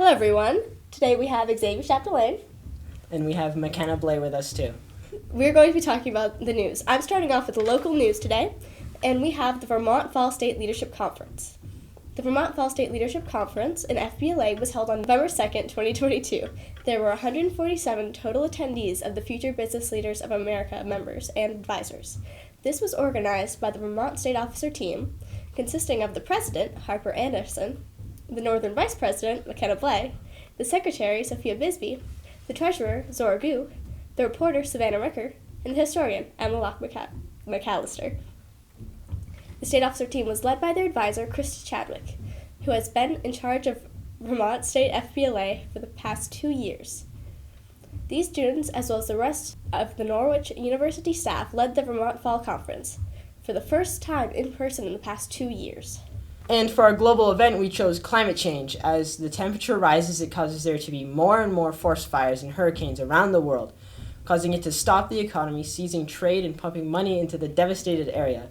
everyone. Today we have Xavier Chapdelaine. And we have McKenna Blay with us too. We're going to be talking about the news. I'm starting off with the local news today, and we have the Vermont Fall State Leadership Conference. The Vermont Fall State Leadership Conference in FBLA was held on November 2nd, 2022. There were 147 total attendees of the Future Business Leaders of America members and advisors. This was organized by the Vermont State Officer Team, consisting of the President, Harper Anderson, the Northern Vice President, McKenna Blay, the Secretary, Sophia Bisbee, the Treasurer, Zora Gu, the reporter, Savannah Ricker, and the historian, Emma Locke McAllister. The State Officer Team was led by their advisor, Krista Chadwick, who has been in charge of Vermont State FBLA for the past 2 years. These students, as well as the rest of the Norwich University staff, led the Vermont Fall Conference for the first time in person in the past 2 years. And for our global event, we chose climate change. As the temperature rises, it causes there to be more and more forest fires and hurricanes around the world, causing it to stop the economy, seizing trade, and pumping money into the devastated area.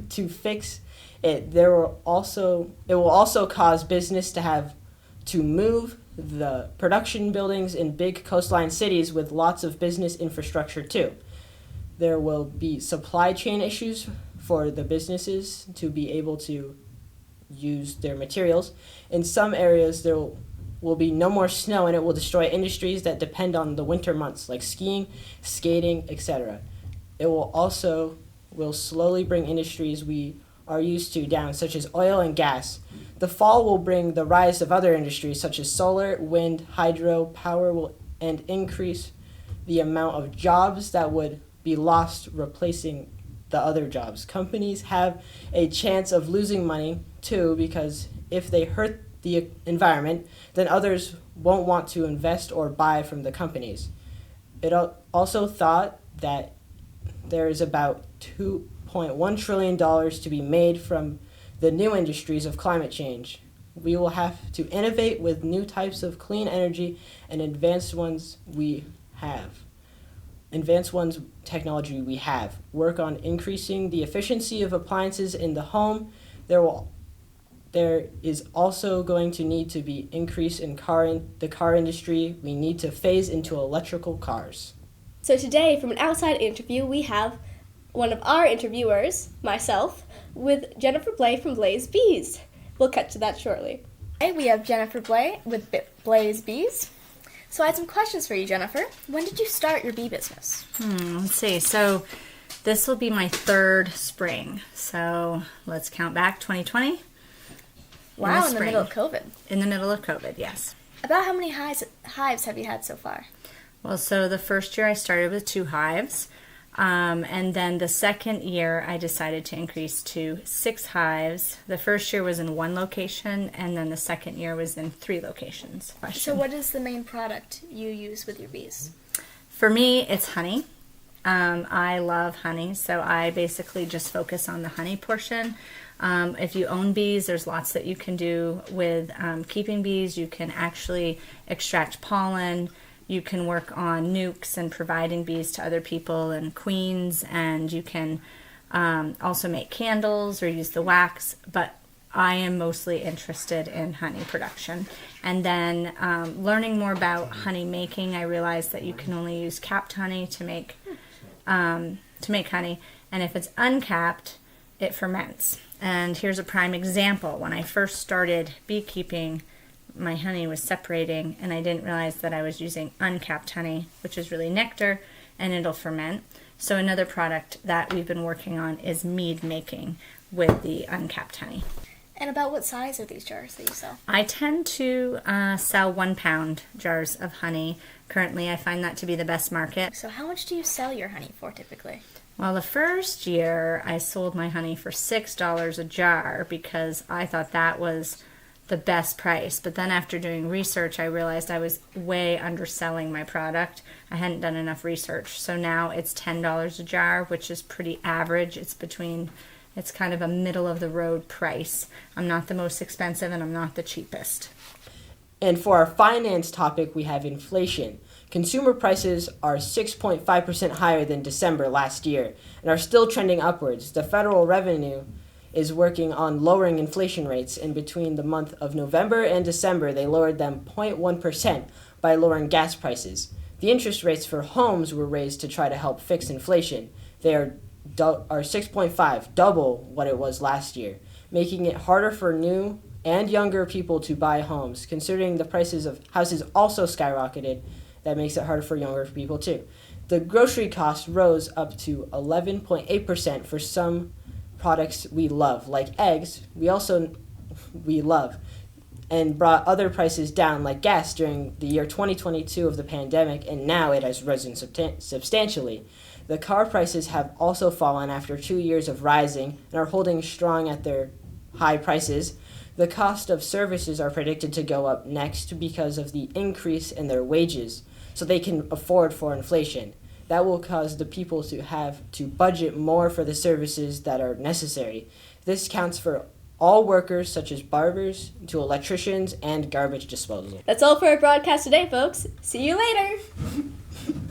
To fix it, it will also cause business to have to move the production buildings in big coastline cities with lots of business infrastructure too. There will be supply chain issues for the businesses to be able to use their materials. In some areas, there will be no more snow, and it will destroy industries that depend on the winter months, like skiing, skating, etc. It will slowly bring industries we are used to down, such as oil and gas. The fall will bring the rise of other industries, such as solar, wind, hydro, power, and increase the amount of jobs that would be lost, replacing the other jobs. Companies have a chance of losing money too, because if they hurt the environment, then others won't want to invest or buy from the companies. It also thought that there is about $2.1 trillion to be made from the new industries of climate change. We will have to innovate with new types of clean energy and advanced technology we have. Work on increasing the efficiency of appliances in the home. There is also going to need to be increase in the car industry. We need to phase into electrical cars. So today, from an outside interview, we have one of our interviewers, myself, with Jennifer Blay from Blay's Bees. We'll cut to that shortly. Hey, we have Jennifer Blay with Blay's Bees. So I had some questions for you, Jennifer. When did you start your bee business? Let's see. So this will be my third spring. So let's count back 2020. Wow, in the middle of COVID. In the middle of COVID, yes. About how many hives have you had so far? Well, so the first year I started with 2 hives. And then the second year, I decided to increase to 6 hives. The first year was in 1 location, and then the second year was in 3 locations. So what is the main product you use with your bees? For me, it's honey. I love honey, so I basically just focus on the honey portion. If you own bees, there's lots that you can do with keeping bees. You can actually extract pollen. You can work on nukes and providing bees to other people and queens, and you can also make candles or use the wax, but I am mostly interested in honey production. And then learning more about honey making, I realized that you can only use capped honey to make honey, and if it's uncapped, it ferments. And here's a prime example. When I first started beekeeping, my honey was separating, and I didn't realize that I was using uncapped honey, which is really nectar, and it'll ferment. So another product that we've been working on is mead making with the uncapped honey. And about what size are these jars that you sell? I tend to sell 1-pound jars of honey. Currently, I find that to be the best market. So how much do you sell your honey for typically? Well, the first year I sold my honey for $6 a jar because I thought that was the best price. But then after doing research, I realized I was way underselling my product. I hadn't done enough research. So now it's $10 a jar, which is pretty average. It's kind of a middle of the road price. I'm not the most expensive and I'm not the cheapest. And for our finance topic, we have inflation. Consumer prices are 6.5% higher than December last year and are still trending upwards. The federal revenue is working on lowering inflation rates, and between the month of November and December, they lowered them 0.1% by lowering gas prices. The interest rates for homes were raised to try to help fix inflation. They are 6.5, double what it was last year, making it harder for new and younger people to buy homes. Considering the prices of houses also skyrocketed, that makes it harder for younger people too. The grocery cost rose up to 11.8% for some products we love, like eggs. We love, and brought other prices down, like gas, during the year 2022 of the pandemic, and now it has risen substantially. The car prices have also fallen after 2 years of rising and are holding strong at their high prices. The cost of services are predicted to go up next because of the increase in their wages, so they can afford for inflation. That will cause the people to have to budget more for the services that are necessary. This counts for all workers, such as barbers, to electricians, and garbage disposal. That's all for our broadcast today, folks. See you later.